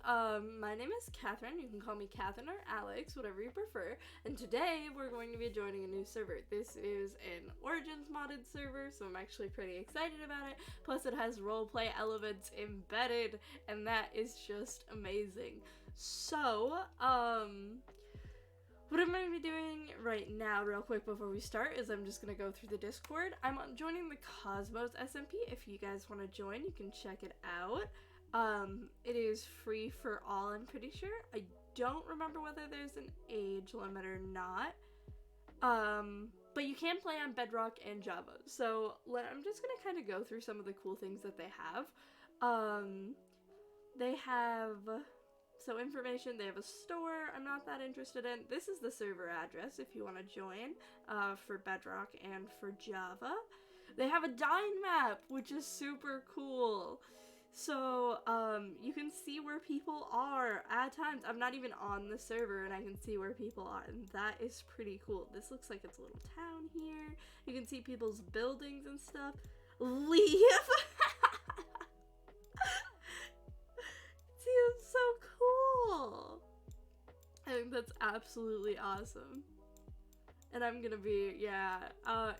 My name is Catherine. You can call me Catherine or Alex, whatever you prefer. And today we're going to be joining a new server. This is an Origins modded server, so I'm actually pretty excited about it. Plus it has roleplay elements embedded, and that is just amazing. So, what I'm going to be doing right now, real quick before we start, is I'm just going to go through the Discord. I'm joining the Cosmos SMP. If you guys want to join, you can check it out. It is free for all, I'm pretty sure. I don't remember whether there's an age limit or not. But you can play on Bedrock and Java. So I'm just gonna kind of go through some of the cool things that they have. They have information. They have a store I'm not that interested in. This is the server address if you want to join, for Bedrock and for Java. They have a Dine map, which is super cool. So, you can see where people are at times. I'm not even on the server and I can see where people are, and that is pretty cool. This looks like it's a little town here. You can see people's buildings and stuff. Leave! See, it's so cool! I think that's absolutely awesome. And I'm gonna be,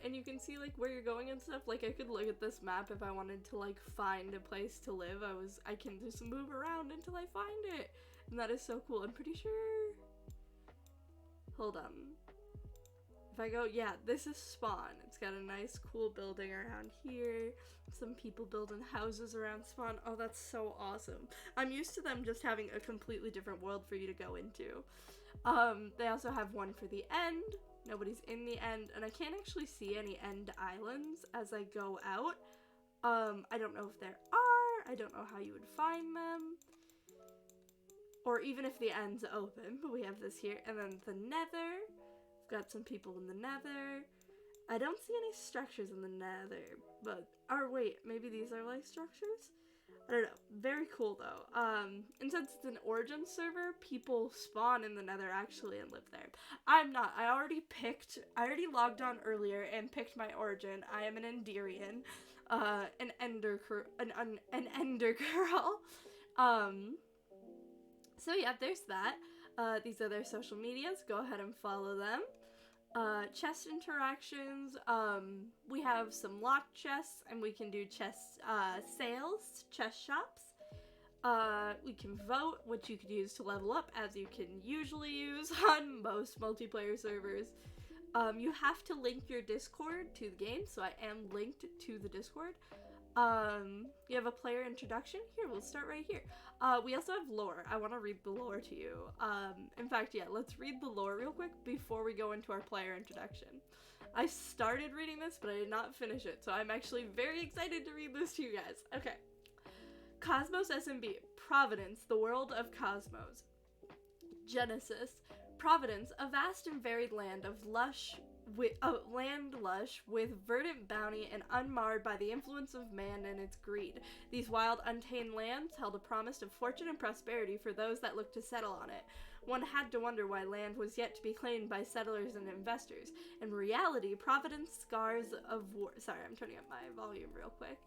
and you can see, like, where you're going and stuff. Like, I could look at this map if I wanted to, like, find a place to live. I can just move around until I find it. And that is so cool. I'm pretty sure... Hold on. If I go, this is Spawn. It's got a nice, cool building around here. Some people building houses around Spawn. Oh, that's so awesome. I'm used to them just having a completely different world for you to go into. They also have one for the end. Nobody's in the end, and I can't actually see any end islands as I go out. I don't know if there are. I don't know how you would find them. Or even if the end's open, but we have this here. And then the Nether. We've got some people in the Nether. I don't see any structures in the Nether, but, or wait, maybe these are like structures? I don't know. Very cool though. And since it's an Origins server, people spawn in the Nether actually and live there. I'm not. I already logged on earlier and picked my origin. I am an Enderian, an Ender girl. So yeah, there's that. These are their social medias. Go ahead and follow them. Chest interactions, we have some locked chests, and we can do chest, sales, chest shops. We can vote, which you could use to level up, as you can usually use on most multiplayer servers. You have to link your Discord to the game, so I am linked to the Discord. You have a player introduction. Here, we'll start right here. We also have lore. I want to read the lore to you. In fact, let's read the lore real quick before we go into our player introduction. I started reading this, but I did not finish it, so I'm actually very excited to read this to you guys. Okay. Cosmos SMB. Providence, the world of Cosmos. Genesis. Providence, a vast and varied land of lush with verdant bounty and unmarred by the influence of man and its greed. These wild, untamed lands held a promise of fortune and prosperity for those that looked to settle on it. One had to wonder why land was yet to be claimed by settlers and investors. In reality, Providence scars of war. Sorry, I'm turning up my volume real quick.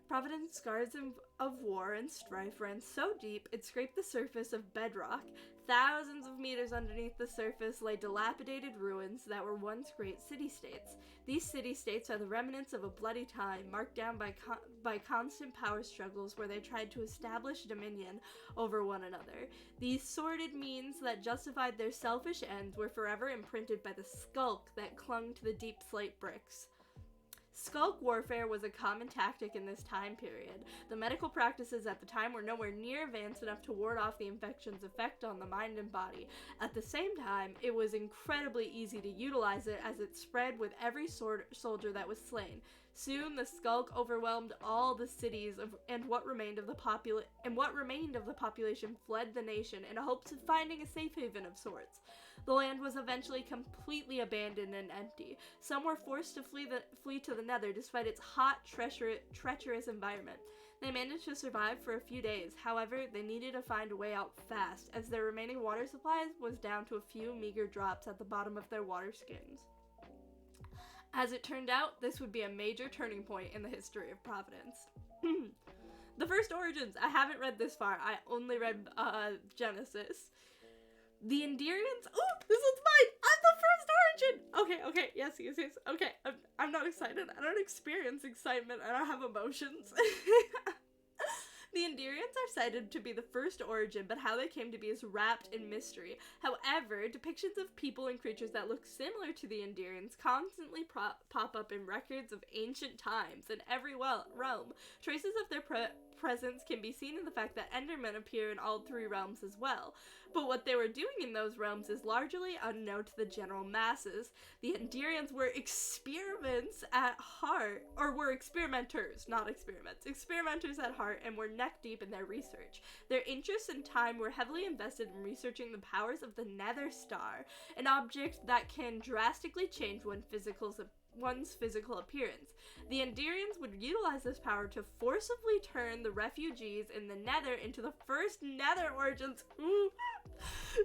Providence scars of war and strife ran so deep it scraped the surface of bedrock. Thousands of meters underneath the surface lay dilapidated ruins that were once great city-states. These city-states are the remnants of a bloody time, marked down by constant power struggles where they tried to establish dominion over one another. These sordid means that justified their selfish ends were forever imprinted by the skulk that clung to the deep slate bricks. Skulk warfare was a common tactic in this time period. The medical practices at the time were nowhere near advanced enough to ward off the infection's effect on the mind and body. At the same time, it was incredibly easy to utilize it as it spread with every soldier that was slain. Soon, the skulk overwhelmed all the cities and what remained of the population fled the nation in hopes of finding a safe haven of sorts. The land was eventually completely abandoned and empty. Some were forced to flee to the Nether despite its hot, treacherous environment. They managed to survive for a few days. However, they needed to find a way out fast, as their remaining water supply was down to a few meager drops at the bottom of their water skins. As it turned out, this would be a major turning point in the history of Providence. The first origins. I haven't read this far. I only read Genesis. The Enderians. Oh, this one's mine. I'm the first origin. Okay. Yes. Okay, I'm not excited. I don't experience excitement. I don't have emotions. The Enderians are cited to be the first origin, but how they came to be is wrapped in mystery. However, depictions of people and creatures that look similar to the Enderians constantly pop up in records of ancient times in every realm. Traces of their presence can be seen in the fact that Endermen appear in all three realms as well. But what they were doing in those realms is largely unknown to the general masses. The Enderians were experiments at heart, or were experimenters, not experiments, experimenters at heart, and were neck deep in their research. Their interests and time were heavily invested in researching the powers of the Nether Star, an object that can drastically change one's physical appearance. The Enderians would utilize this power to forcibly turn the refugees in the Nether into the first Nether origins. Ooh.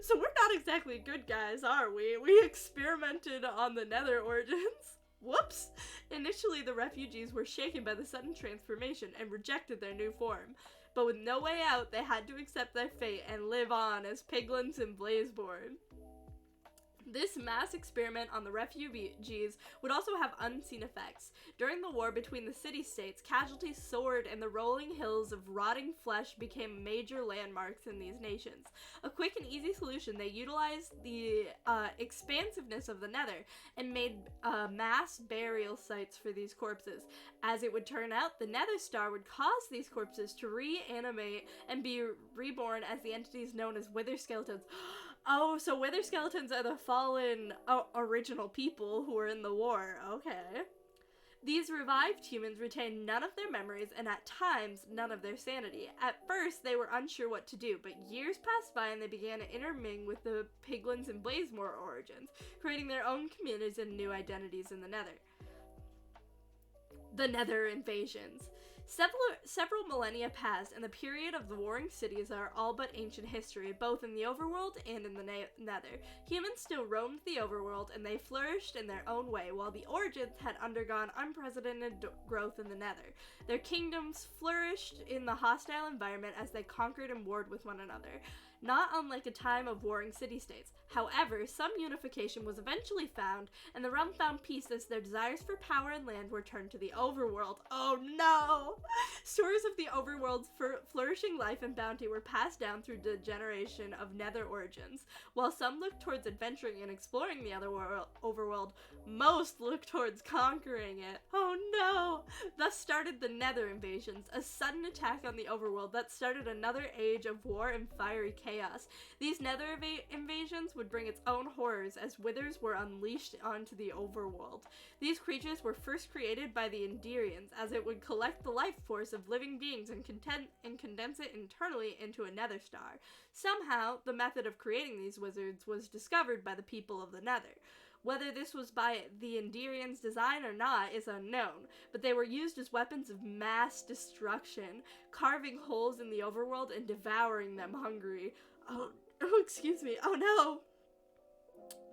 So we're not exactly good guys, are we? We experimented on the Nether origins. Whoops! Initially, the refugees were shaken by the sudden transformation and rejected their new form. But with no way out, they had to accept their fate and live on as piglins in Blazeborn. This mass experiment on the refugees would also have unseen effects. During the war between the city-states, casualties soared and the rolling hills of rotting flesh became major landmarks in these nations. A quick and easy solution, they utilized the expansiveness of the Nether and made mass burial sites for these corpses. As it would turn out, the Nether Star would cause these corpses to reanimate and be reborn as the entities known as Wither Skeletons. Oh, so Wither Skeletons are the fallen original people who were in the war. Okay. These revived humans retained none of their memories and at times none of their sanity. At first, they were unsure what to do, but years passed by and they began to intermingle with the Piglins and Blazemore origins, creating their own communities and new identities in the Nether. The Nether invasions. Several millennia passed, and the period of the warring cities are all but ancient history, both in the overworld and in the Nether. Humans still roamed the overworld, and they flourished in their own way, while the origins had undergone unprecedented growth in the Nether. Their kingdoms flourished in the hostile environment as they conquered and warred with one another, not unlike a time of warring city-states. However, some unification was eventually found, and the realm found peace as their desires for power and land were turned to the overworld. Oh no! Stories of the overworld's flourishing life and bounty were passed down through the generation of Nether origins. While some looked towards adventuring and exploring the overworld, most looked towards conquering it. Oh no! Thus started the Nether invasions, a sudden attack on the overworld that started another age of war and fiery chaos. These Nether invasions would bring its own horrors as withers were unleashed onto the overworld. These creatures were first created by the Enderians, as it would collect the life force of living beings and condense it internally into a Nether Star. Somehow, the method of creating these wizards was discovered by the people of the Nether. Whether this was by the Enderians' design or not is unknown, but they were used as weapons of mass destruction, carving holes in the overworld and devouring them hungry. Oh, excuse me. Oh no!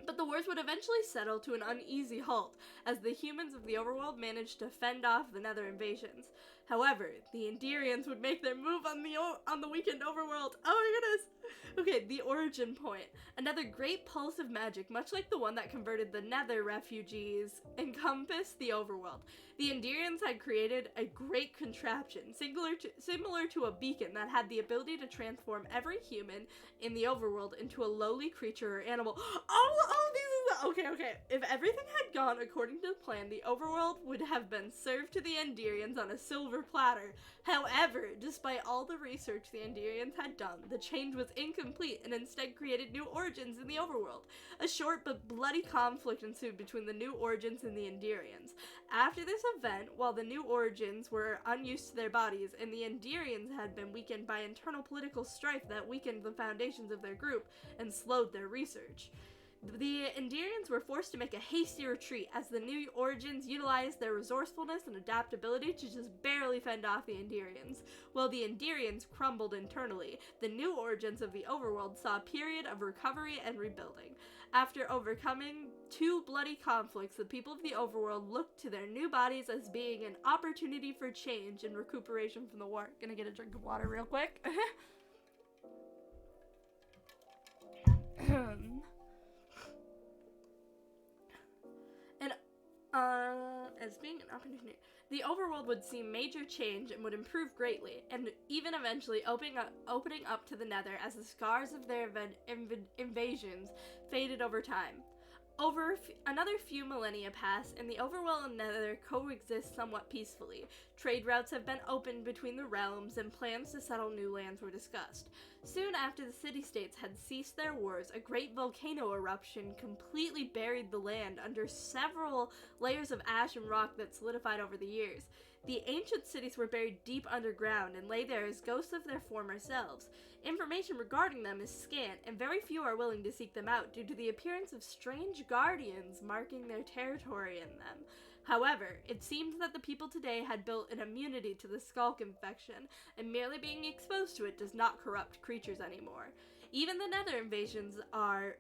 But the wars would eventually settle to an uneasy halt, as the humans of the overworld managed to fend off the Nether invasions. However, the Enderians would make their move on the weakened overworld. Oh my goodness! Okay, the origin point. Another great pulse of magic, much like the one that converted the Nether refugees, encompassed the overworld. The Enderians had created a great contraption, similar to a beacon that had the ability to transform every human in the overworld into a lowly creature or animal. Okay. If everything had gone according to plan, the overworld would have been served to the Enderians on a silver platter. However, despite all the research the Enderians had done, the change was incomplete and instead created new origins in the overworld. A short but bloody conflict ensued between the new origins and the Enderians. After this event, while the new origins were unused to their bodies and the Enderians had been weakened by internal political strife that weakened the foundations of their group and slowed their research, the Enderians were forced to make a hasty retreat as the new origins utilized their resourcefulness and adaptability to just barely fend off the Enderians. While the Enderians crumbled internally, the new origins of the overworld saw a period of recovery and rebuilding. After overcoming two bloody conflicts, the people of the overworld looked to their new bodies as being an opportunity for change and recuperation from the war. Gonna get a drink of water real quick. As being an opportunity, the overworld would see major change and would improve greatly, and even eventually opening up to the Nether as the scars of their invasions faded over time. Another few millennia pass, and the overworld and Nether coexist somewhat peacefully. Trade routes have been opened between the realms, and plans to settle new lands were discussed. Soon after the city-states had ceased their wars, a great volcano eruption completely buried the land under several layers of ash and rock that solidified over the years. The ancient cities were buried deep underground and lay there as ghosts of their former selves. Information regarding them is scant, and very few are willing to seek them out due to the appearance of strange guardians marking their territory in them. However, it seems that the people today had built an immunity to the skulk infection, and merely being exposed to it does not corrupt creatures anymore. Even the Nether invasions are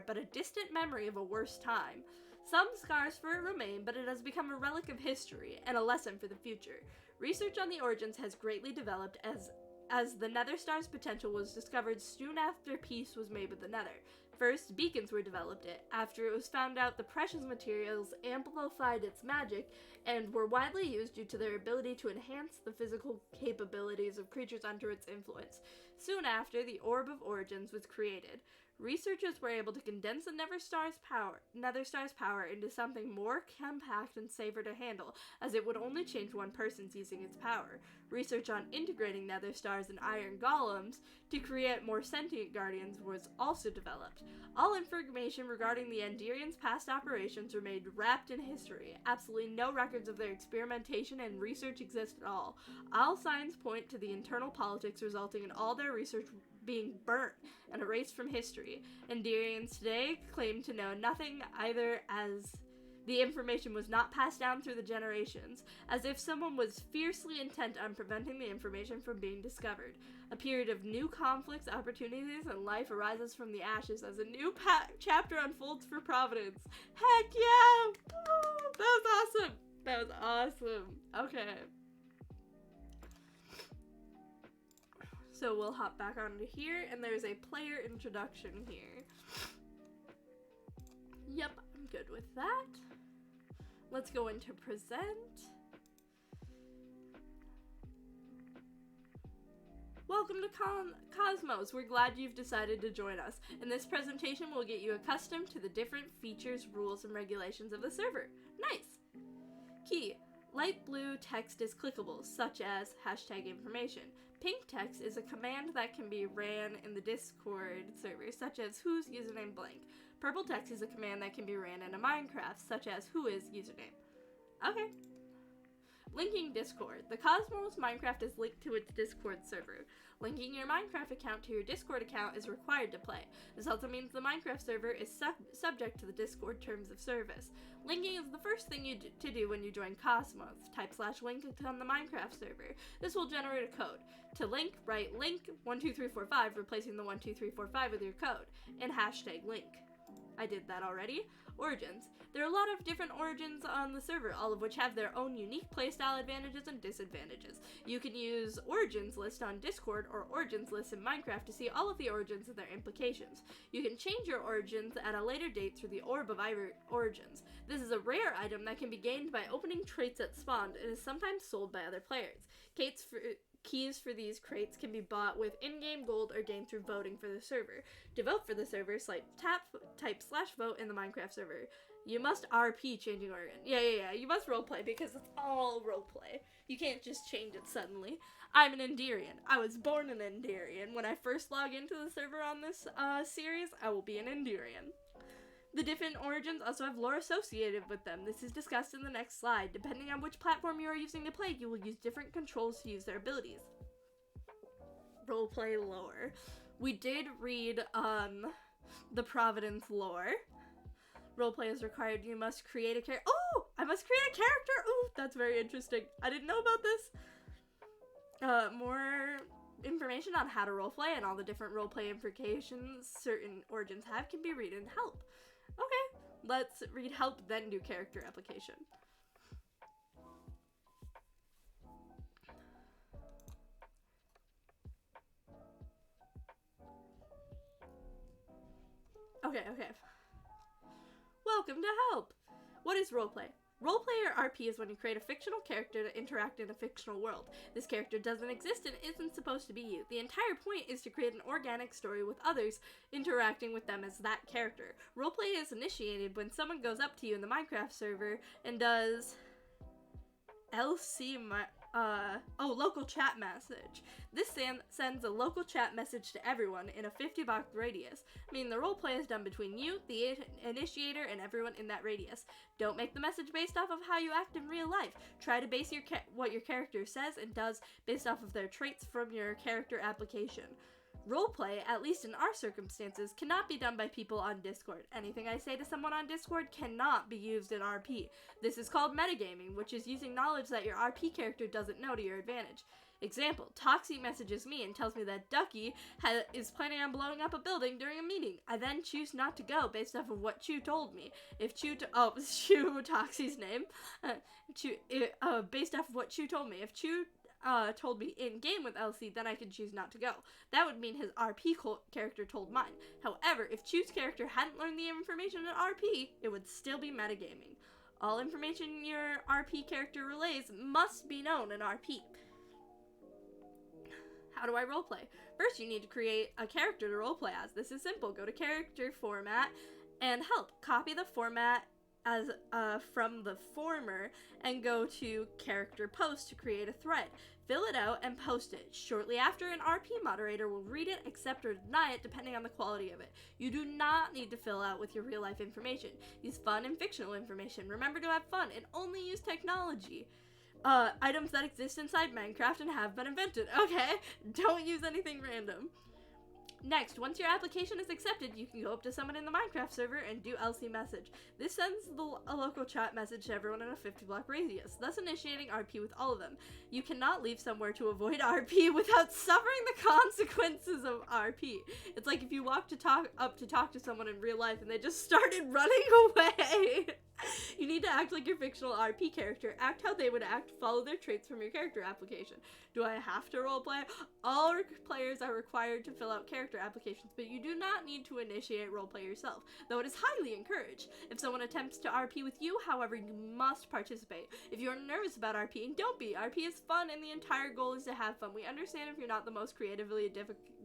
but a distant memory of a worse time. Some scars for it remain, but it has become a relic of history and a lesson for the future. Research on the origins has greatly developed as the Nether Star's potential was discovered soon after peace was made with the Nether. First, beacons were developed after it was found out the precious materials amplified its magic and were widely used due to their ability to enhance the physical capabilities of creatures under its influence. Soon after, the Orb of Origins was created. Researchers were able to condense the Nether Star's power into something more compact and safer to handle, as it would only change one person's using its power. Research on integrating Nether Stars and Iron Golems to create more sentient guardians was also developed. All information regarding the Enderians' past operations remained wrapped in history. Absolutely no records of their experimentation and research exist at all. All signs point to the internal politics resulting in all their research being burnt and erased from history. Enderians today claim to know nothing either, as the information was not passed down through the generations, as if someone was fiercely intent on preventing the information from being discovered. A period of new conflicts, opportunities, and life arises from the ashes as a new chapter unfolds for Providence. Heck yeah! Woo! That was awesome! That was awesome. Okay. So we'll hop back onto here, and there's a player introduction here. Yep, I'm good with that. Let's go into present. Welcome to Cosmos. We're glad you've decided to join us. In this presentation, we'll get you accustomed to the different features, rules, and regulations of the server. Nice! Key. Light blue text is clickable, such as #information. Pink text is a command that can be ran in the Discord server, such as whose username blank. Purple text is a command that can be ran in a Minecraft, such as who is username. Okay. Linking Discord. The Cosmos Minecraft is linked to its Discord server. Linking your Minecraft account to your Discord account is required to play. This also means the Minecraft server is subject to the Discord terms of service. Linking is the first thing to do when you join Cosmos. Type /link on the Minecraft server. This will generate a code. To link, write link 12345, replacing the 12345 with your code, and #link. I did that already. Origins. There are a lot of different origins on the server, all of which have their own unique playstyle advantages and disadvantages. You can use Origins list on Discord or Origins list in Minecraft to see all of the origins and their implications. You can change your origins at a later date through the Orb of Origins. This is a rare item that can be gained by opening traits at spawn and is sometimes sold by other players. Keys for these crates can be bought with in-game gold or gained through voting for the server. To vote for the server, type /vote in the Minecraft server. You must RP changing origin. Yeah. You must roleplay because it's all roleplay. You can't just change it suddenly. I'm an Enderian. I was born an Enderian. When I first log into the server on this series, I will be an Enderian. The different origins also have lore associated with them. This is discussed in the next slide. Depending on which platform you are using to play, you will use different controls to use their abilities. Roleplay lore. We did read the Providence lore. Roleplay is required. You must create a character. Oh! I must create a character! Oh, that's very interesting. I didn't know about this. More information on how to roleplay and all the different roleplay implications certain origins have can be read in Help. let's read help, then do character application. Okay. Welcome to help. What is roleplay? Roleplay or RP is when you create a fictional character to interact in a fictional world. This character doesn't exist and isn't supposed to be you. The entire point is to create an organic story with others interacting with them as that character. Roleplay is initiated when someone goes up to you in the Minecraft server and does local chat message. This sends a local chat message to everyone in a 50-block radius, meaning the roleplay is done between you, the initiator, and everyone in that radius. Don't make the message based off of how you act in real life. Try to base what your character says and does based off of their traits from your character application. Roleplay, at least in our circumstances, cannot be done by people on Discord. Anything I say to someone on Discord cannot be used in RP. This is called metagaming, which is using knowledge that your RP character doesn't know to your advantage. Example, Toxie messages me and tells me that Ducky is planning on blowing up a building during a meeting. I then choose not to go based off of what Chew told me. If Chew, Toxie's name, based off of what Chew told me. If Chew told me in game with LC, then I can choose not to go. That would mean his RP character told mine. However, if Chew's character hadn't learned the information in RP, it would still be metagaming. All information your RP character relays must be known in RP. How do I roleplay? First, you need to create a character to roleplay as. This is simple. Go to character format and help. Copy the format as from the former and go to character post to create a thread. Fill it out and post it. Shortly after, an RP moderator will read it, accept or deny it depending on the quality of it. You do not need to fill out with your real life information. Use fun and fictional information. Remember to have fun and only use technology. Items that exist inside Minecraft and have been invented. Okay, don't use anything random. Next, once your application is accepted, you can go up to someone in the Minecraft server and do LC message. This sends a local chat message to everyone in a 50-block radius, thus initiating RP with all of them. You cannot leave somewhere to avoid RP without suffering the consequences of RP. It's like if you walk up to talk to someone in real life and they just started running away. You need to act like your fictional RP character. Act how they would act. Follow their traits from your character application. Do I have to roleplay? All players are required to fill out character applications, but you do not need to initiate roleplay yourself, though it is highly encouraged. If someone attempts to RP with you, however, you must participate. If you're nervous about RPing, don't be. RP is fun, and the entire goal is to have fun. We understand if you're not the most creatively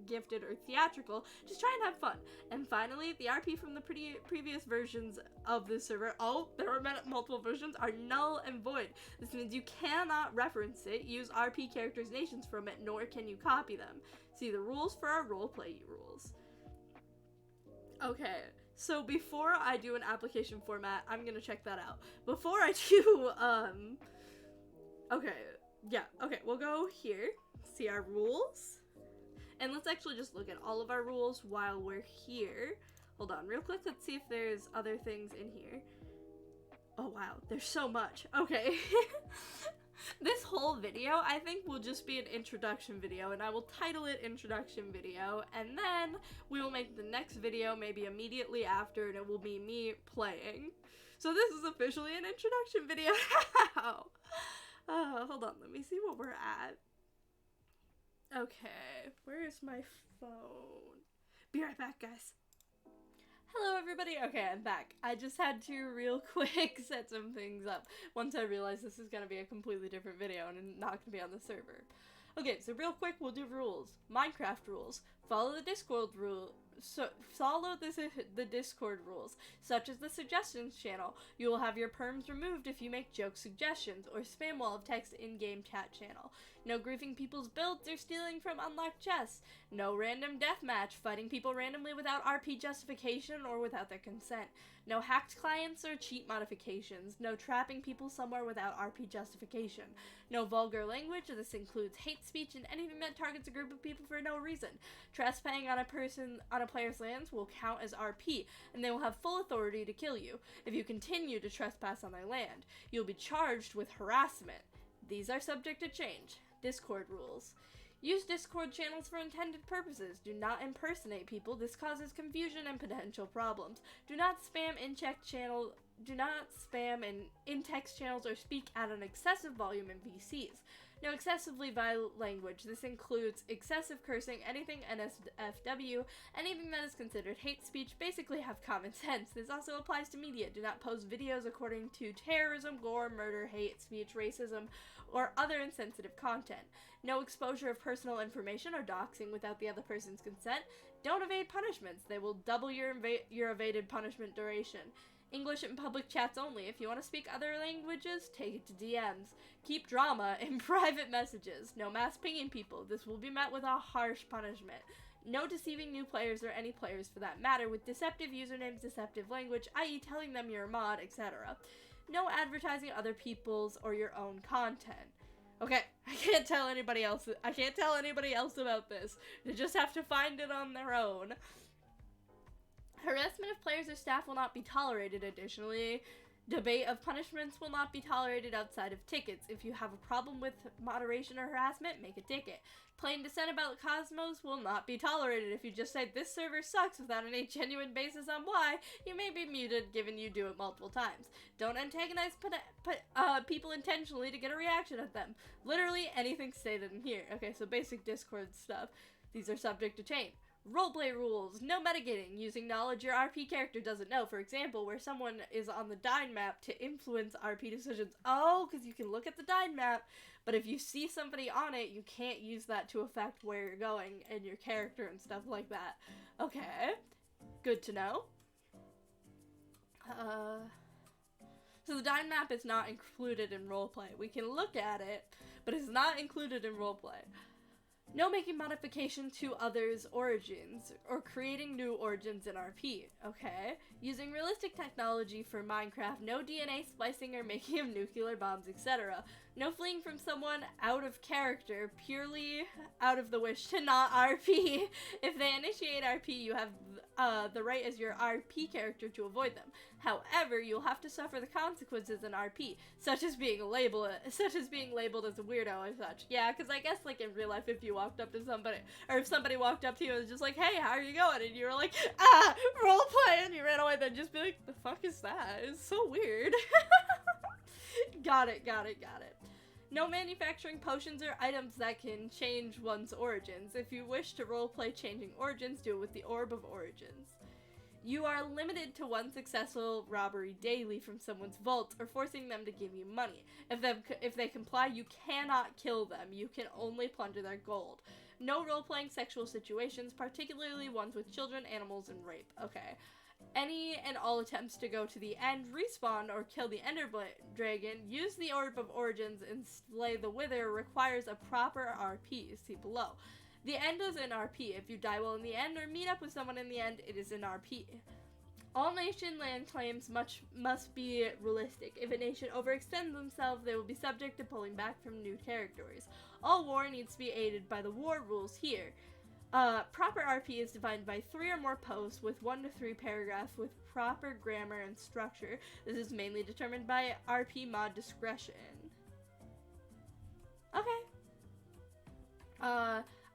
gifted or theatrical, just try and have fun. And finally, the RP from the previous versions of the server, there are multiple versions, are null and void. This means you cannot reference it, use RP characters' nations from it, nor can you copy them. See the rules for our roleplay rules. Okay, so before I do an application format, I'm gonna check that out. Before I do, okay, we'll go here, see our rules. And let's actually just look at all of our rules while we're here. Hold on real quick, let's see if there's other things in here. Oh wow, there's so much. Okay. This whole video, I think, will just be an introduction video, and I will title it introduction video, and then we will make the next video maybe immediately after, and it will be me playing. So this is officially an introduction video. Hold on, let me see what we're at. Okay, where is my phone? Be right back, guys. Hello, everybody. Okay, I'm back. I just had to real quick set some things up once I realized this is going to be a completely different video and not going to be on the server. Okay, so real quick, we'll do rules. Minecraft rules. Follow the Discord rule. Follow the Discord rules, such as the suggestions channel. You will have your perms removed if you make joke suggestions or spam wall of text in-game chat channel. No griefing people's builds or stealing from unlocked chests. No random deathmatch, fighting people randomly without RP justification or without their consent. No hacked clients or cheat modifications. No trapping people somewhere without RP justification. No vulgar language. This includes hate speech and anything that targets a group of people for no reason. Trespassing on a player's lands will count as RP, and they will have full authority to kill you if you continue to trespass on their land. You'll be charged with harassment. These are subject to change. Discord rules. Use Discord channels for intended purposes. Do not impersonate people. This causes confusion and potential problems. Do not spam in-text channels or speak at an excessive volume in VCs. No excessively violent language. This includes excessive cursing, anything NSFW, anything that is considered hate speech. Basically have common sense. This also applies to media. Do not post videos according to terrorism, gore, murder, hate speech, racism, or other insensitive content. No exposure of personal information or doxing without the other person's consent. Don't evade punishments. They will double your evaded punishment duration. English in public chats only. If you want to speak other languages, take it to DMs. Keep drama in private messages. No mass pinging people. This will be met with a harsh punishment. No deceiving new players or any players for that matter with deceptive usernames, deceptive language, i.e. telling them you're a mod, etc. No advertising other people's or your own content. Okay, I can't tell anybody else about this. They just have to find it on their own. Harassment of players or staff will not be tolerated. Additionally, debate of punishments will not be tolerated outside of tickets. If you have a problem with moderation or harassment, make a ticket. Plain dissent about Cosmos will not be tolerated. If you just say, this server sucks without any genuine basis on why, you may be muted given you do it multiple times. Don't antagonize people intentionally to get a reaction at them. Literally anything stated in here. Okay, so basic Discord stuff. These are subject to change. Roleplay rules. No metagaming. Using knowledge your RP character doesn't know. For example, where someone is on the Dine map to influence RP decisions. Oh, because you can look at the Dine map, but if you see somebody on it, you can't use that to affect where you're going and your character and stuff like that. Okay. Good to know. So the Dine map is not included in roleplay. We can look at it, but it's not included in roleplay. No making modification to others' origins, or creating new origins in RP, okay? Using realistic technology for Minecraft, no DNA splicing or making of nuclear bombs, etc. No fleeing from someone out of character, purely out of the wish to not RP. If they initiate RP, you have the right as your RP character to avoid them. However, you'll have to suffer the consequences in RP, such as being labeled as a weirdo or such. Yeah, because I guess like in real life, if you walked up to somebody, or if somebody walked up to you and was just like, hey, how are you going? And you were like, roleplay, and you ran away, then just be like, the fuck is that? It's so weird. Got it. No manufacturing potions or items that can change one's origins. If you wish to roleplay changing origins, do it with the Orb of Origins. You are limited to one successful robbery daily from someone's vault or forcing them to give you money. If they comply, you cannot kill them. You can only plunder their gold. No role-playing sexual situations, particularly ones with children, animals, and rape. Okay. Any and all attempts to go to the end, respawn, or kill the Ender Dragon, use the Orb of Origins, and slay the Wither requires a proper RP. See below. The end is in RP. If you die while in the end or meet up with someone in the end, it is in RP. All nation land claims must be realistic. If a nation overextends themselves, they will be subject to pulling back from new territories. All war needs to be aided by the war rules here. Proper RP is defined by 3 or more posts with 1 to 3 paragraphs with proper grammar and structure. This is mainly determined by RP mod discretion. Okay.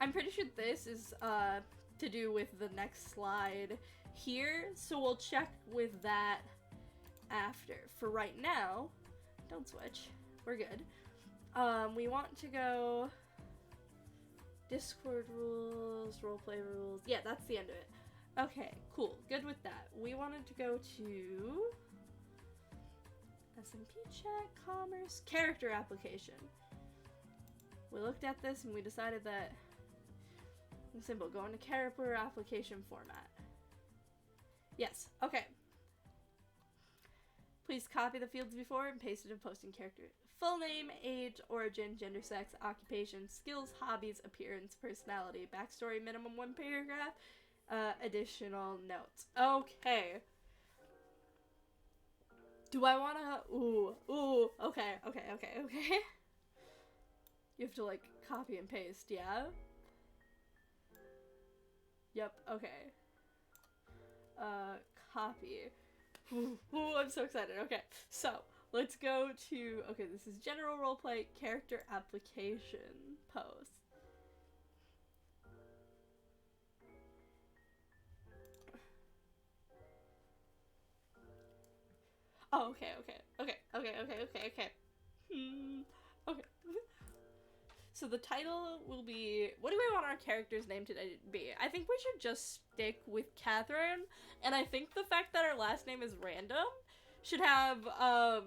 I'm pretty sure this is, to do with the next slide here, so we'll check with that after. For right now, don't switch, we're good. We want to go Discord rules, roleplay rules, yeah, that's the end of it. Okay, cool, good with that. We wanted to go to SMP chat, commerce, character application. We looked at this and we decided that simple, go into character application format. Yes, okay. Please copy the fields before and paste it in posting character. Full name, age, origin, gender, sex, occupation, skills, hobbies, appearance, personality, backstory, minimum 1 paragraph, additional notes. Okay. Do I wanna, okay. You have to like copy and paste, yeah? Yep, okay. Copy. Ooh, I'm so excited. Okay, so let's go to, okay, this is general roleplay character application post. Okay, okay. Okay. So the title will be, what do we want our character's name to be? I think we should just stick with Catherine, and I think the fact that our last name is Random should have, a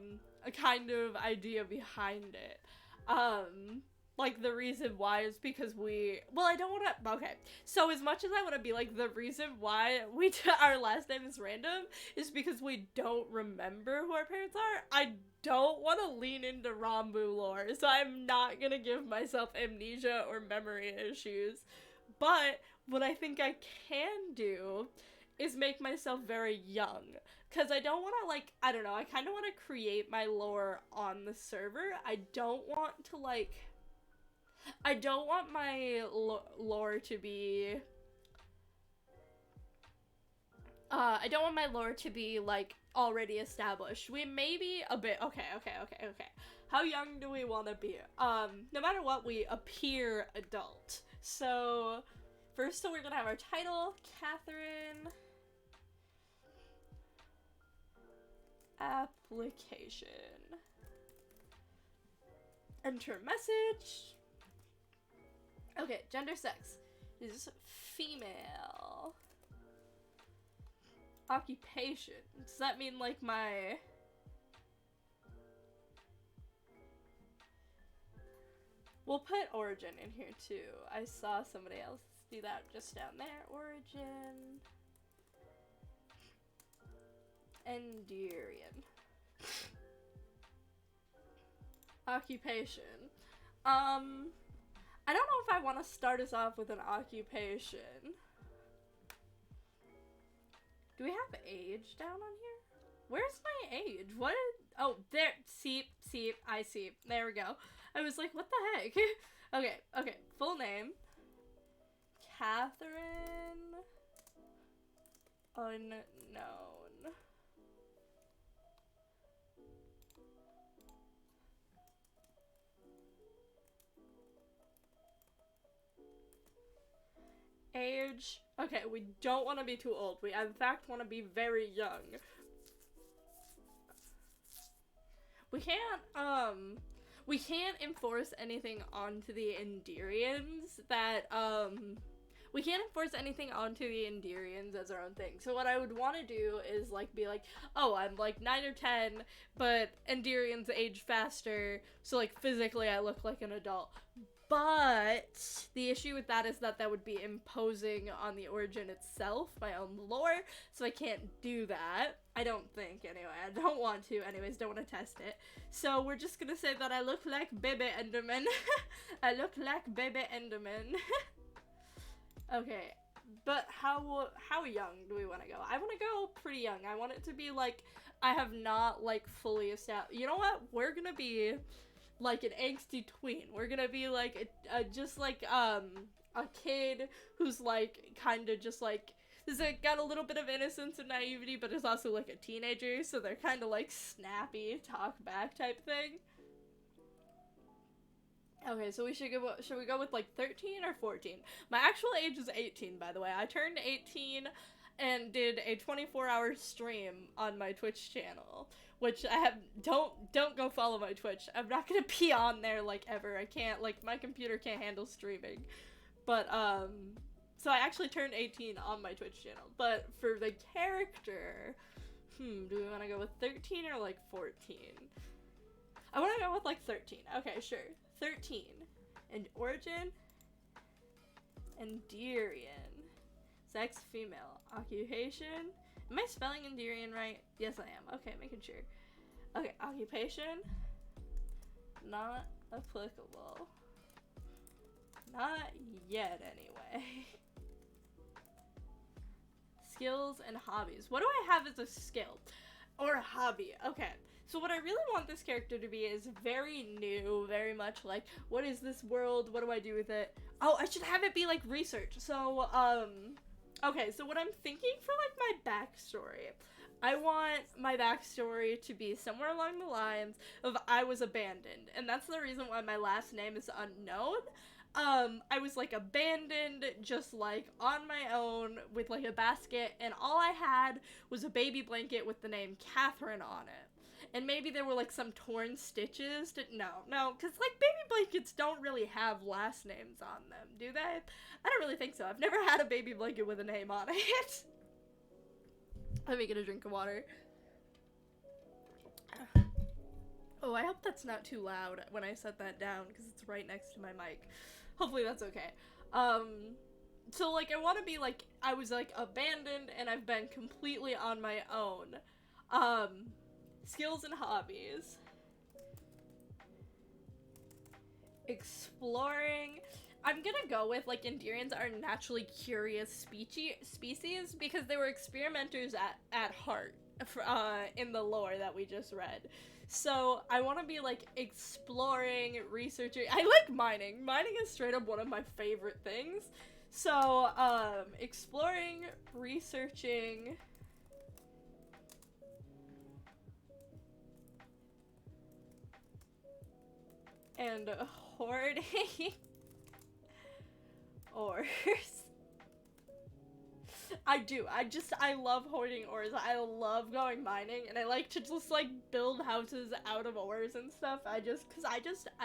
kind of idea behind it. Like, the reason why is because I don't want to, okay, so as much as I want to be like, the reason why our last name is Random is because we don't remember who our parents are. I don't want to lean into Rambu lore, so I'm not gonna give myself amnesia or memory issues, but what I think I can do is make myself very young, because I don't want to, like, I don't know, I kind of want to create my lore on the server. I don't want my lore to be, I don't want my lore to be, like, already established. We may be a bit, okay. How young do we want to be? No matter what, we appear adult. So, first, we're gonna have our title, Catherine. Application. Enter message. Okay, gender, sex is female. Occupation. Does that mean, like, my... We'll put origin in here, too. I saw somebody else do that just down there. Origin. Endurian. Occupation. I don't know if I want to start us off with an occupation. Do we have age down on here? Where's my age? What? Oh, there. See, I see. There we go. I was like, what the heck? Okay. Full name. Catherine. Unknown. Age. Okay, we don't want to be too old. We, in fact, want to be very young. We can't enforce anything onto the Endurians that, we can't enforce anything onto the Endurians as our own thing. So what I would want to do is, like, be like, oh, I'm, like, 9 or 10, but Endurians age faster, so, like, physically I look like an adult. But the issue with that is that would be imposing on the origin itself, my own lore, so I can't do that. I don't think, anyway. I don't want to, anyways, don't want to test it. So we're just gonna say that I look like Baby Enderman. I look like Baby Enderman. Okay, but how young do we want to go? I want to go pretty young. I want it to be, like, I have not, like, fully established. You know what? We're gonna be... like an angsty tween. We're gonna be like just like a kid who's like kind of just like got a little bit of innocence and naivety, but is also like a teenager, so they're kind of like snappy, talk back type thing. Okay, so we should we go with like 13 or 14? My actual age is 18, by the way. I turned 18 and did a 24-hour stream on my Twitch channel, which I have, don't go follow my Twitch. I'm not gonna be on there, like, ever. I can't, like, my computer can't handle streaming. But, so I actually turned 18 on my Twitch channel. But for the character, do we want to go with 13 or, like, 14? I want to go with, like, 13. Okay, sure. 13. And origin? Endurian. Sex, female. Occupation? Am I spelling Endurian right? Yes, I am. Okay, making sure. Okay, occupation. Not applicable. Not yet, anyway. Skills and hobbies. What do I have as a skill? Or a hobby? Okay. So what I really want this character to be is very new, very much like, what is this world? What do I do with it? Oh, I should have it be like research. So, okay, so what I'm thinking for, like, my backstory, I want my backstory to be somewhere along the lines of I was abandoned, and that's the reason why my last name is unknown. I was, like, abandoned, just, like, on my own, with, like, a basket, and all I had was a baby blanket with the name Catherine on it. and maybe there were like some torn stitches. No, because like baby blankets don't really have last names on them, do they? I don't really think so. I've never had a baby blanket with a name on it. Let me get a drink of water. Oh, I hope that's not too loud when I set that down, because it's right next to my mic. Hopefully that's okay. So, like, I want to be, like, I was, like, abandoned, and I've been completely on my own. Skills and hobbies. Exploring. I'm gonna go with, like, Endurians are naturally curious species, because they were experimenters at heart, in the lore that we just read. So, I want to be, like, exploring, researching. I like mining. Mining is straight up one of my favorite things. So, exploring, researching, and hoarding ores. I love hoarding ores. I love going mining, and I like to just, like, build houses out of ores and stuff. I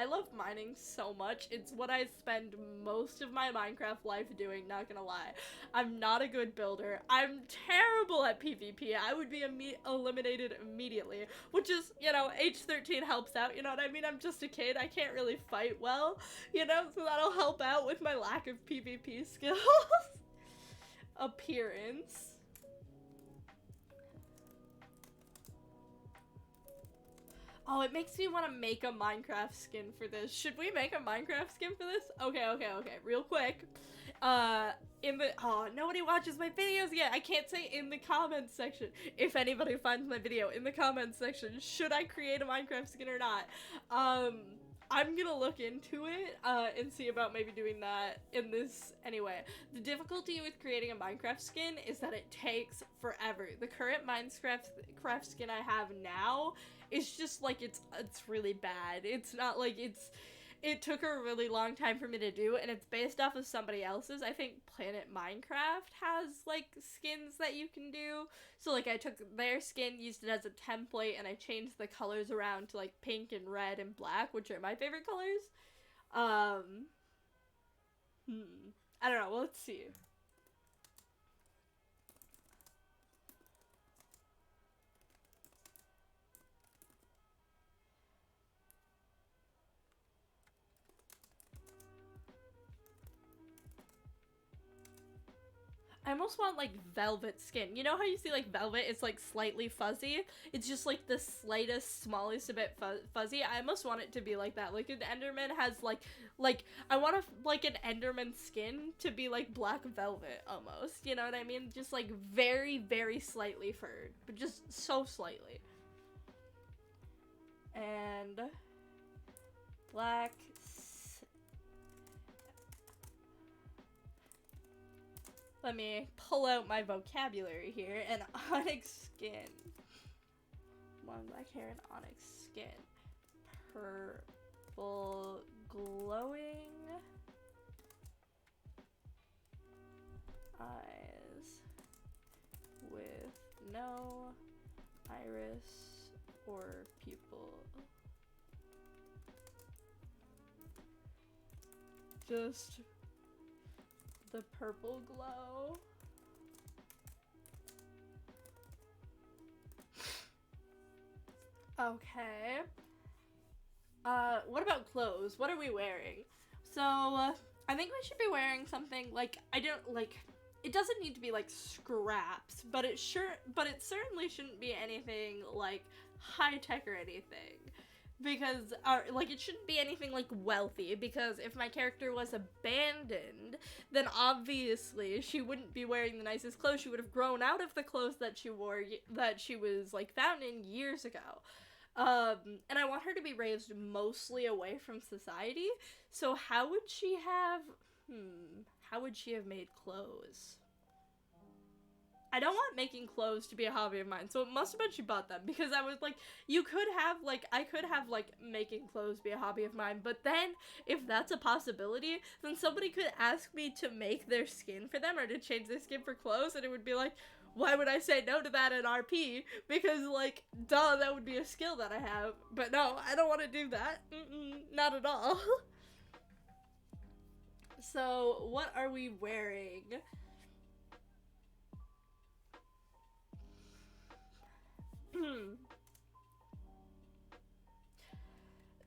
love mining so much. It's what I spend most of my Minecraft life doing, not gonna lie. I'm not a good builder. I'm terrible at PvP. I would be eliminated immediately, which is, you know, age 13 helps out, you know what I mean? I'm just a kid. I can't really fight well, you know, so that'll help out with my lack of PvP skills. Appearance. Oh, it makes me want to make a Minecraft skin for this. Should we make a Minecraft skin for this? Okay, real quick. Nobody watches my videos yet. I can't say in the comments section. If anybody finds my video in the comments section, should I create a Minecraft skin or not? I'm gonna look into it, and see about maybe doing that in this. Anyway, the difficulty with creating a Minecraft skin is that it takes forever. The current Minecraft skin I have now is just, like, it's really bad. It's not, like, it took a really long time for me to do, and it's based off of somebody else's. I think Planet Minecraft has, like, skins that you can do. So, like, I took their skin, used it as a template, and I changed the colors around to, like, pink and red and black, which are my favorite colors. I don't know. Well, let's see. I almost want, like, velvet skin. You know how you see, like, velvet? It's, like, slightly fuzzy? It's just, like, the slightest, smallest a bit fuzzy. I almost want it to be like that. Like, an Enderman has, like, I want, like, an Enderman skin to be, like, black velvet, almost. You know what I mean? Just, like, very, very slightly furred. But just so slightly. And black. Let me pull out my vocabulary here. An onyx skin. Long black hair and onyx skin. Purple glowing eyes with no iris or pupil. Just the purple glow. Okay. What about clothes? What are we wearing? So, I think we should be wearing something like, it doesn't need to be like scraps, but it certainly shouldn't be anything like high tech or anything. Because, it shouldn't be anything, like, wealthy, because if my character was abandoned, then obviously she wouldn't be wearing the nicest clothes. She would have grown out of the clothes that she wore, that she was, like, found in years ago. And I want her to be raised mostly away from society, so how would she have made clothes? I don't want making clothes to be a hobby of mine, so it must have been she bought them, because I was like, I could have, like, making clothes be a hobby of mine, but then, if that's a possibility, then somebody could ask me to make their skin for them, or to change their skin for clothes, and it would be like, why would I say no to that in RP? Because, like, duh, that would be a skill that I have. But no, I don't want to do that. Not at all. So, what are we wearing?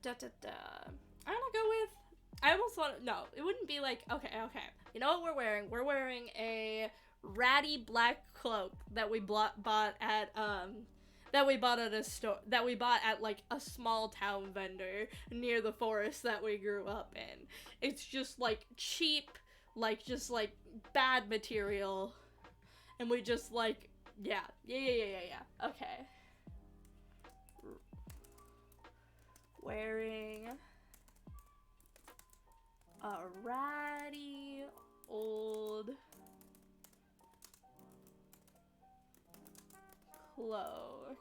Da, da, da. I'm gonna go with, I almost want, no, it wouldn't be like, okay. You know what we're wearing? We're wearing a ratty black cloak that we bought at, a store, that we bought at, like, a small town vendor near the forest that we grew up in. It's just, like, cheap, like, just, like, bad material. And we just, like, yeah. Okay. Wearing a ratty old cloak.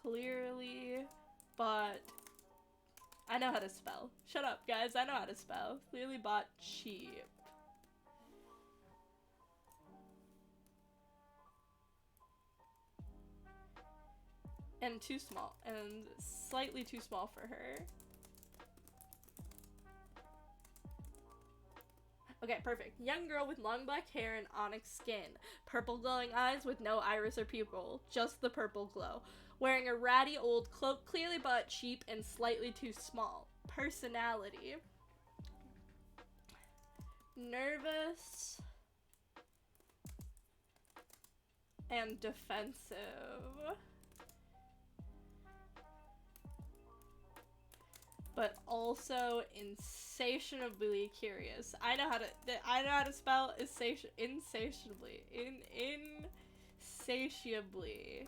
Clearly, but I know how to spell. Shut up, guys. I know how to spell. Clearly bought cheap. And too small. And slightly too small for her. Okay, perfect. Young girl with long black hair and onyx skin. Purple glowing eyes with no iris or pupil. Just the purple glow. Wearing a ratty old cloak, clearly bought cheap and slightly too small. Personality. Nervous. And defensive. But also insatiably curious. I know how to spell insatiably. Insatiably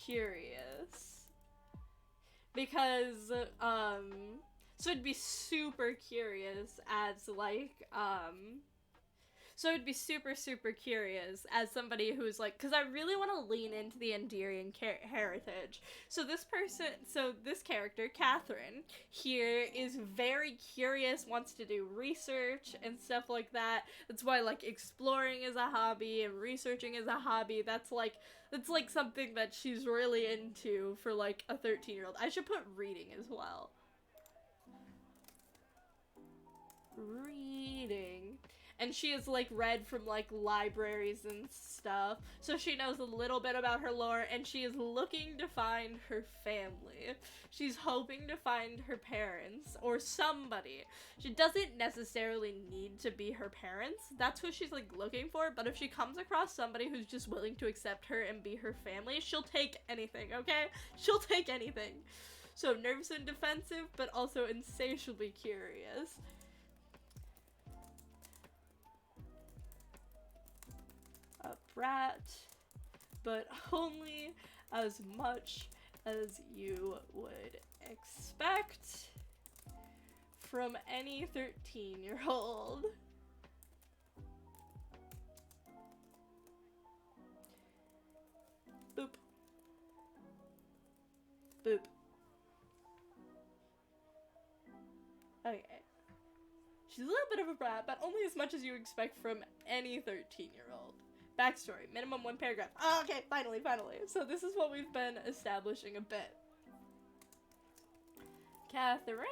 curious. Because so it'd be super curious as like so it'd be super curious as somebody who's like, because I really want to lean into the Enderian heritage. So this character, Catherine, here is very curious, wants to do research and stuff like that. That's why, like, exploring is a hobby and researching is a hobby. That's like something that she's really into for, like, a 13-year-old. I should put reading as well. Reading. And she has, like, read from, like, libraries and stuff, so she knows a little bit about her lore, and she is looking to find her family. She's hoping to find her parents, or somebody. She doesn't necessarily need to be her parents. That's who she's, like, looking for, but if she comes across somebody who's just willing to accept her and be her family, she'll take anything, okay? She'll take anything. So, nervous and defensive, but also insatiably curious. A brat, but only as much as you would expect from any 13-year-old. Boop. Boop. Okay. She's a little bit of a brat, but only as much as you expect from any 13-year-old. Backstory, minimum 1 paragraph. Oh, okay, finally. So this is what we've been establishing a bit. Catherine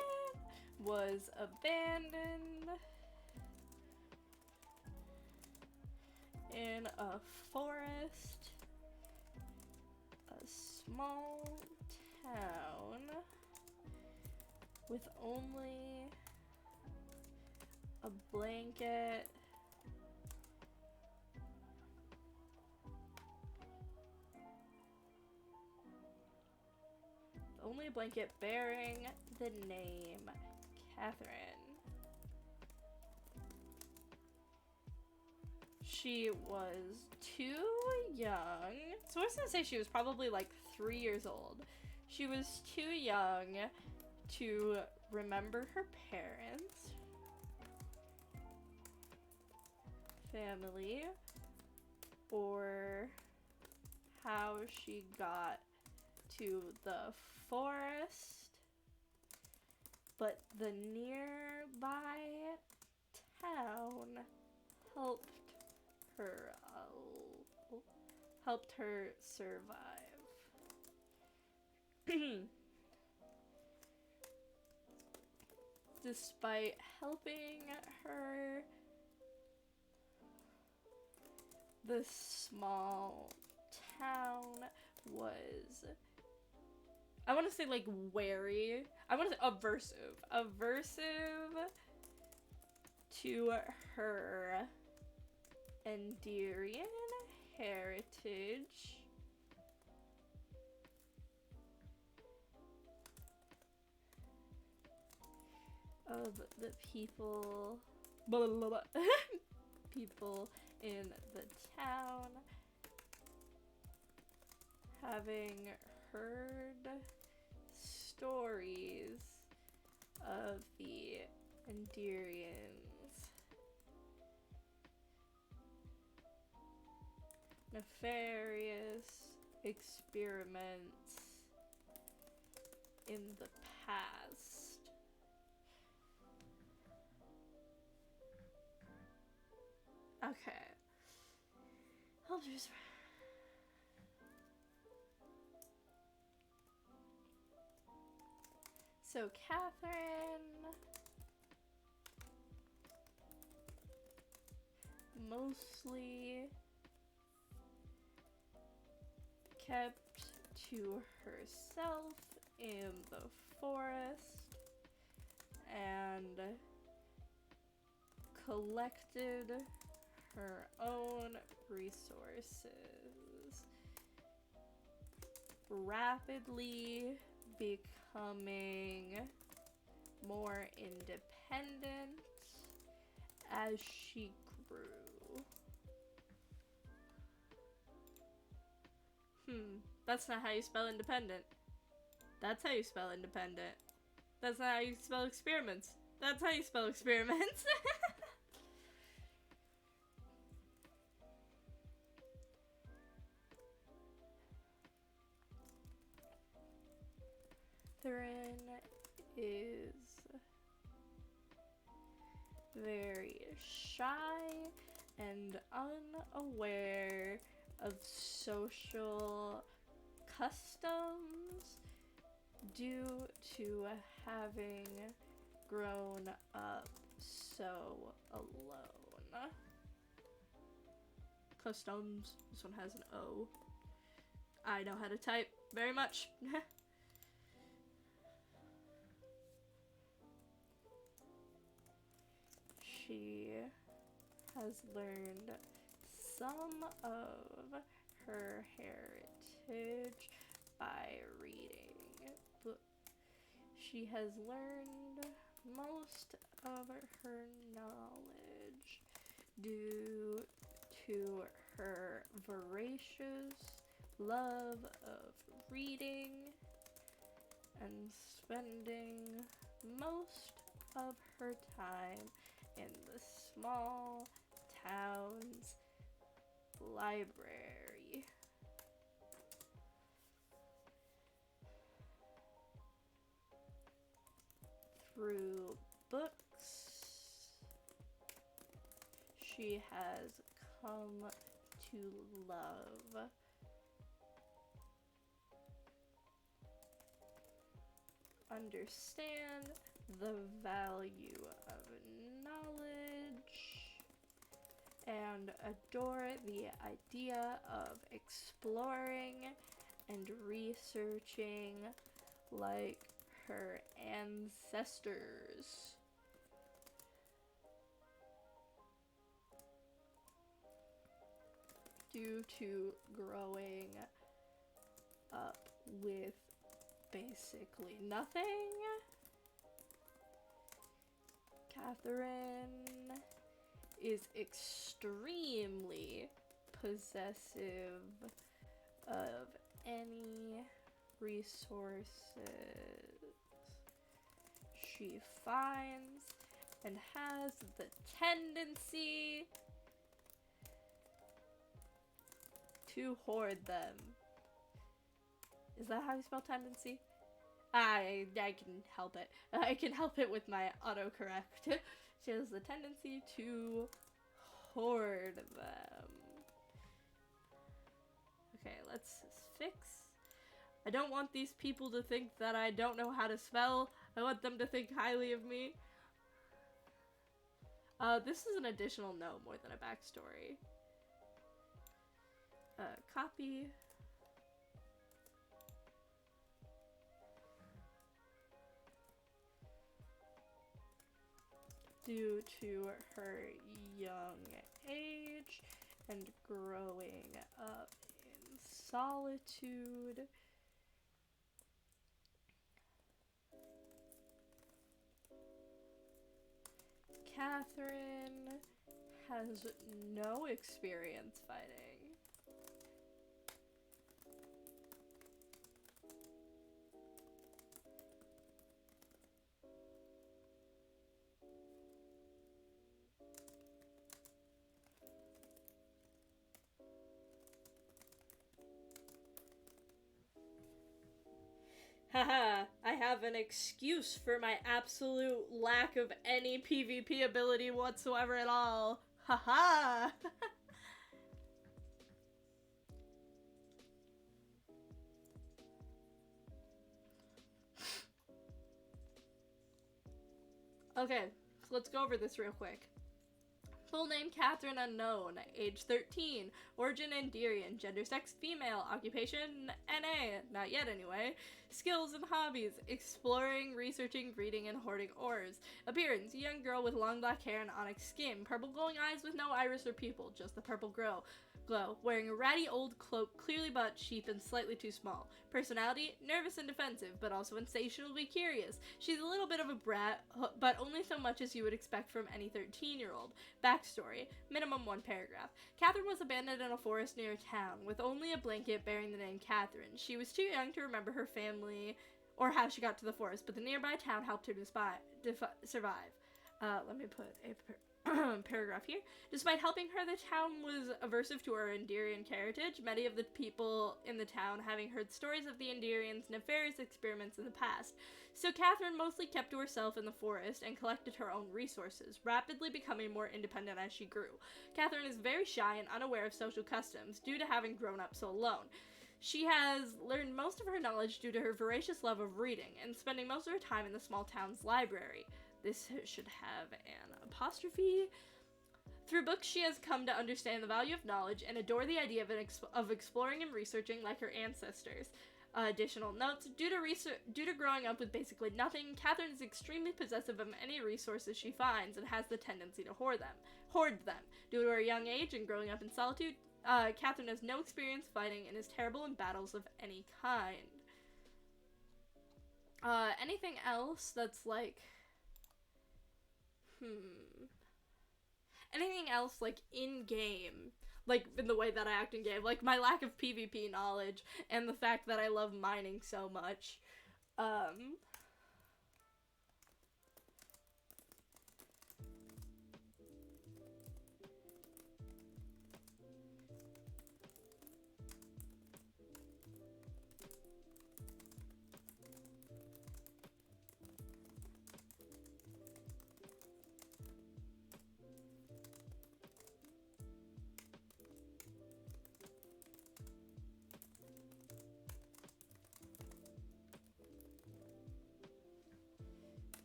was abandoned in a forest, a small town with only a blanket bearing the name Catherine. She was too young. So I was gonna say she was probably like 3 years old. She was too young to remember her parents, family, or how she got to the forest, but the nearby town helped her survive. Despite helping her, the small town was, I want to say like wary. I want to say aversive to her Endirian heritage. Of the people, people in the town, having heard stories of the Endirians' nefarious experiments in the past. Okay. I'll just... So Catherine mostly kept to herself in the forest and collected her own resources, rapidly becoming more independent as she grew. That's not how you spell independent. That's how you spell independent. That's not how you spell experiments. That's how you spell experiments. Catherine is very shy and unaware of social customs due to having grown up so alone. Customs. This one has an O. I know how to type very much. She has learned some of her heritage by reading books. She has learned most of her knowledge due to her voracious love of reading and spending most of her time in the small town's library. Through books, she has come to love understand the value of knowledge and adore the idea of exploring and researching like her ancestors. Due to growing up with basically nothing, Catherine is extremely possessive of any resources she finds and has the tendency to hoard them. Is that how you spell tendency? I can help it. I can help it with my autocorrect. She has the tendency to hoard them. Okay, let's fix. I don't want these people to think that I don't know how to spell. I want them to think highly of me. This is an additional note more than a backstory. Copy. Due to her young age and growing up in solitude, Catherine has no experience fighting. Haha, I have an excuse for my absolute lack of any PvP ability whatsoever at all. Haha! Okay, so let's go over this real quick. Full name Catherine Unknown, age 13, origin Andirian, gender sex female, occupation NA, not yet anyway, skills and hobbies, exploring, researching, reading, and hoarding ores, appearance, young girl with long black hair and onyx skin, purple glowing eyes with no iris or pupil, just the purple glow, wearing a ratty old cloak, clearly but cheap and slightly too small. Personality, nervous and defensive, but also insatiably curious. She's a little bit of a brat, but only so much as you would expect from any 13-year-old. Backstory, minimum 1 paragraph. Catherine was abandoned in a forest near town, with only a blanket bearing the name Catherine. She was too young to remember her family or how she got to the forest, but the nearby town helped her survive. Let me put a paragraph here. Despite helping her, the town was aversive to her Andirian heritage, many of the people in the town having heard stories of the Andirians' nefarious experiments in the past. So Catherine mostly kept to herself in the forest and collected her own resources, rapidly becoming more independent as she grew. Catherine is very shy and unaware of social customs due to having grown up so alone. She has learned most of her knowledge due to her voracious love of reading and spending most of her time in the small town's library. This should have an apostrophe. Through books, she has come to understand the value of knowledge and adore the idea of exploring and researching like her ancestors. Additional notes, due to growing up with basically nothing, Catherine is extremely possessive of any resources she finds and has the tendency to hoard them. Due to her young age and growing up in solitude, Catherine has no experience fighting and is terrible in battles of any kind. Anything else that's like... Anything else, like, in-game, like, in the way that I act in-game, like, my lack of PvP knowledge, and the fact that I love mining so much,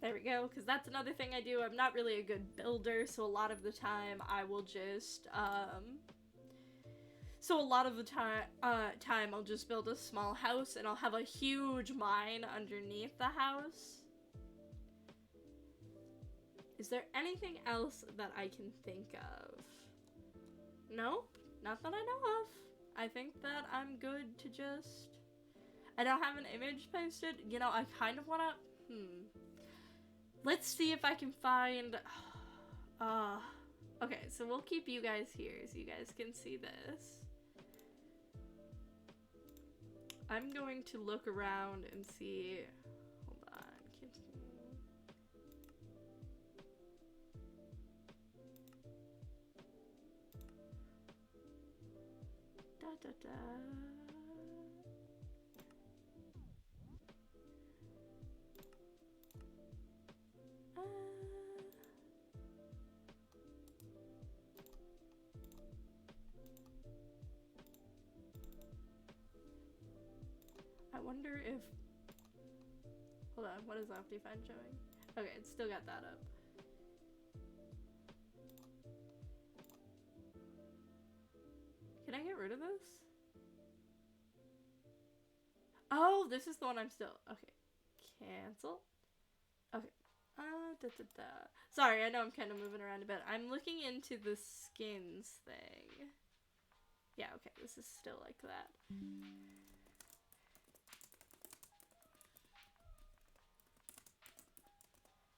There we go, because that's another thing I do. I'm not really a good builder, so a lot of the time I will just, I'll just build a small house, and I'll have a huge mine underneath the house. Is there anything else that I can think of? Nope, not that I know of. I think that I'm good to just... I don't have an image posted. You know, I kind of want to... Let's see if I can find... Okay, so we'll keep you guys here so you guys can see this. I'm going to look around and see... Hold on. wonder if... Hold on, what is Optifine showing? Okay, it's still got that up. Can I get rid of this? Oh, this is the one I'm still... Okay. Cancel. Okay. Sorry, I know I'm kind of moving around a bit. I'm looking into the skins thing. Yeah, okay, this is still like that.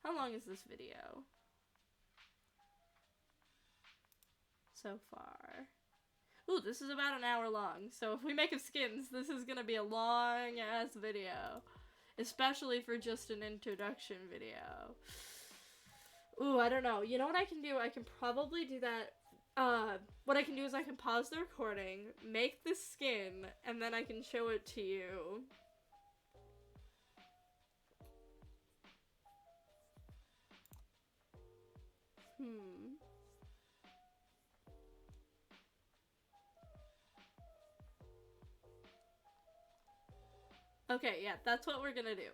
How long is this video? So far. Ooh, this is about an hour long. So if we make of skins, this is gonna be a long ass video. Especially for just an introduction video. Ooh, I don't know. You know what I can do? I can probably do that. What I can do is I can pause the recording, make the skin, and then I can show it to you. Okay, yeah, that's what we're gonna do.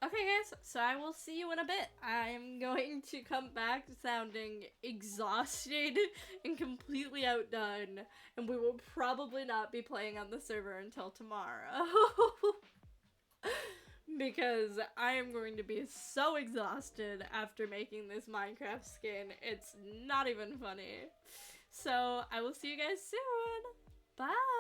Okay guys, so I will see you in a bit. I'm going to come back sounding exhausted and completely outdone, and we will probably not be playing on the server until tomorrow. Because I am going to be so exhausted after making this Minecraft skin, it's not even funny. So I will see you guys soon. Bye!